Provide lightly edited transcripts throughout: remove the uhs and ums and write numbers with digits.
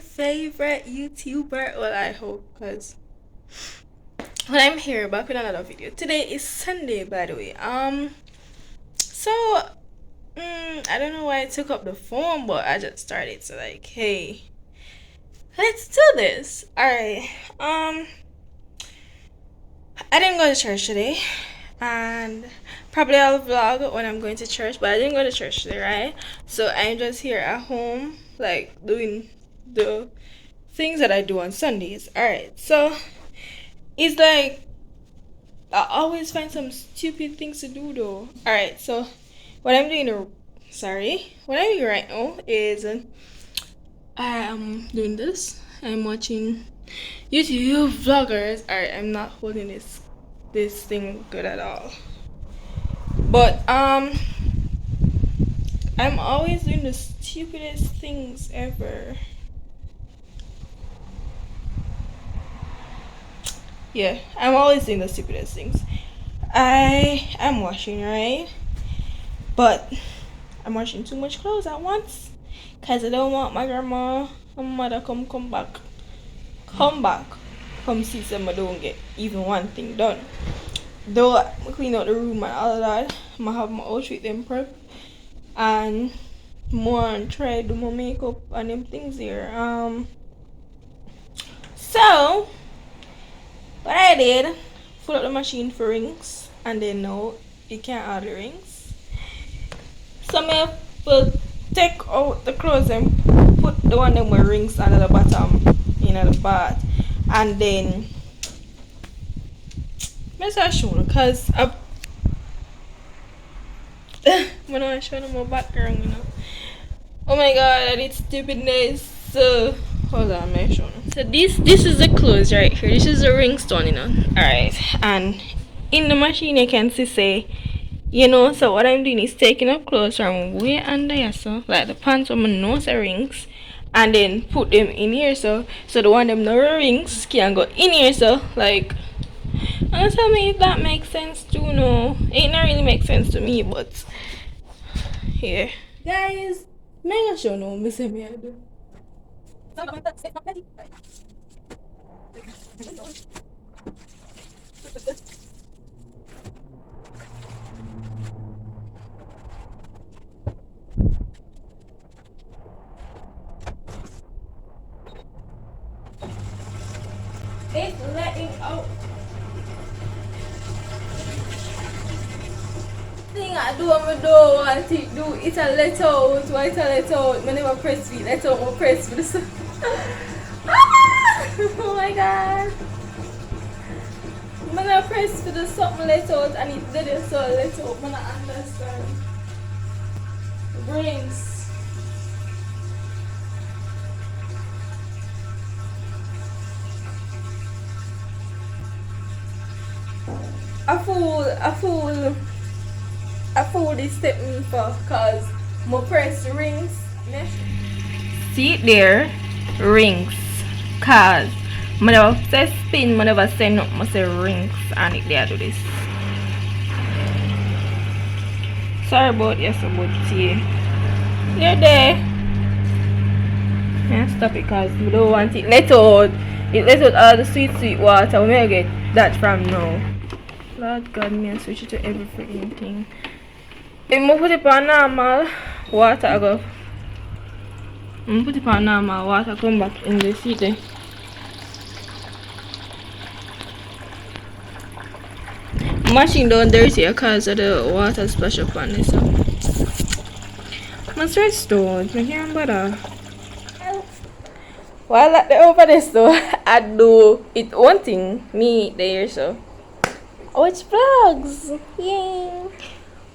your favorite YouTuber. Well, I hope, because when I'm here back with another video. Today is Sunday, by the way. So I don't know why I took up the phone, but I just started. So like, hey, let's do this. All right. I didn't go to church today, and probably I'll vlog when I'm going to church. But I didn't go to church today, right? So I'm just here at home, like doing the things that I do on Sundays. All right. So it's like I always find some stupid things to do though. Alright, so what I'm doing what I'm doing right now is I am doing this. I'm watching YouTube vloggers. Alright, I'm not holding this thing good at all. But I'm always doing the stupidest things ever. Yeah, I'm always doing the stupidest things. I am washing, right? But I'm washing too much clothes at once, because I don't want my grandma and mother come back. Come see some I don't get even one thing done. Though I clean out the room and all of that, I have my outfit them prep and more and try do my makeup and them things here. So what I did, pull up the machine for rings, and then now you can't add the rings. So I will take out the clothes and put the one that with rings under the bottom in the bath, and then I'm not sure because I'm not showing my background, you know. Oh my god, I did stupidness. So hold on, I'm showing. So this is the clothes right here. This is the ring stone, you know. Alright, and in the machine you can see say, you know, so what I'm doing is taking up clothes from way under here, so like the pants on my nose are rings, and then put them in here, so the one them no rings can go in here, so like, and tell me if that makes sense too. No, it not really make sense to me, but yeah, guys, mega sure no, me say me I do. It's letting out. Thing I do on my door, I think do it's a let out. Why it's a let out? I never press it. Let out, I press for this. Oh my god. When I press for the something let out and it didn't, so let out. I don't understand. Brains. A fool this step me for, cause my press rings. See it there, rings. Cause I never say spin, I never say nothing, I say rings, and it there do this. Sorry about yes, about tea. You're there. Yeah, stop it, cause we don't want it let out. It let out all the sweet water. We may get that from now. Lord God, me and switch it to every freaking thing. If I put it on normal water, I go. I put it on normal water, come back in the city. Machine down dirty because of the water splash up on this. I'm stressed though, I can't bother. While at the over this though, I do it one thing, me there, so I watch vlogs. Yay!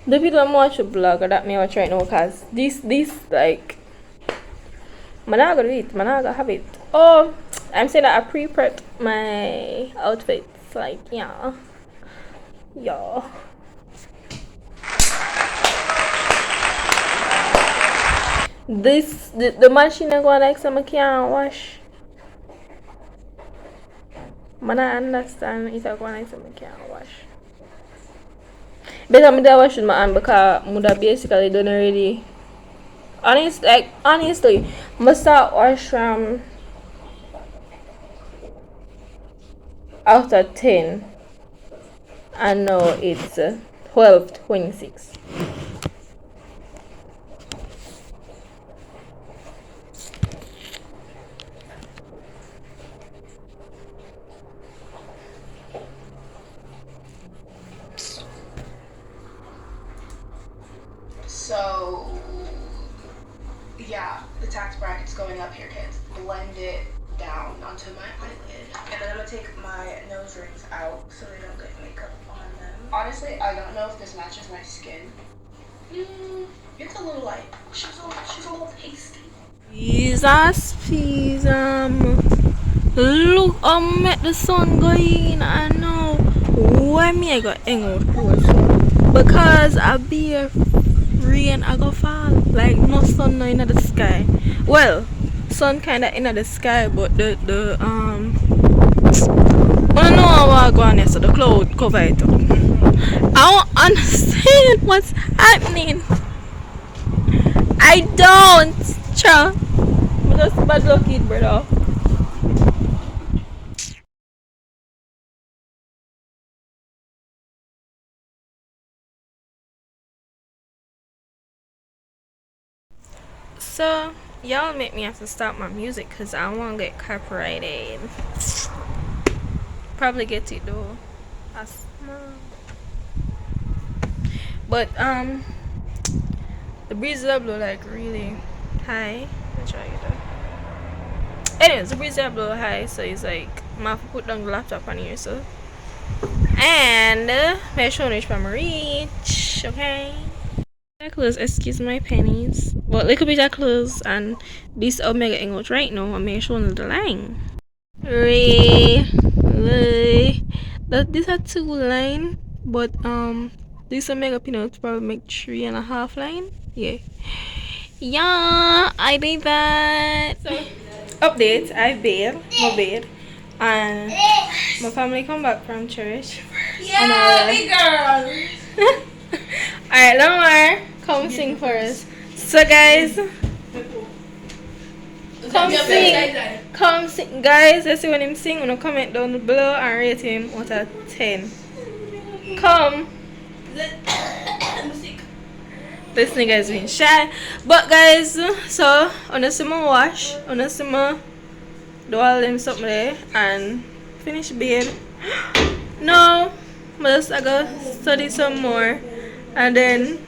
The people I'm watching vlog that me watch right now, cause this like I'm not gonna do it, I'm not gonna have it. Oh, I'm saying that I pre-prepped my outfits, like yeah. The machine I go like some I can't wash. I don't understand if I go like some I can't wash. Better me that wash with my hand because I would have basically done already. Honestly, I start wash from out of 10, and now it's 12:26. So, yeah, the tax bracket's going up here, kids. Blend it down onto my eyelid. And then I'm gonna take my nose rings out so they don't get makeup on them. Honestly, I don't know if this matches my skin. It's a little light. She's a little pasty. Jesus, please, look, at the sun going, I know. Why me I got hang out close? Because I be rain I go fall. Like no sun no in the sky. Well, sun kinda in the sky, but the I don't know how I go on there, so the cloud cover it up. I don't understand what's happening. I don't, child. I'm just bad lucky, brother. So, y'all make me have to stop my music because I won't get copyrighted. Probably get it though. But, the breeze that blow like really high. Let me try it out. Anyways, the breeze that blow high, so it's like, I have to put down the laptop on here, so. And, make sure to reach my reach, okay? Clothes, excuse my pennies, but little bit of clothes and this Omega English right now. I'm showing the line. That these are 2 line, but this Omega peanuts probably make 3.5 line. Yeah, I did that. So update, I bailed my bed, and my family come back from church. Yeah, big girl. Alright, Lamar, come sing for us. So guys, come sing, guys. Let's see when him sing. Wanna comment down below and rate him out of 10. Come. This nigga is being shy. But guys, so wanna see my wash, wanna see my do all them something there and finish bed. No, I go study some more. And then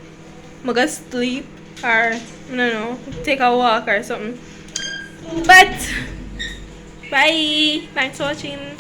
I'm gonna sleep or I don't know, take a walk or something. But bye. Thanks for watching.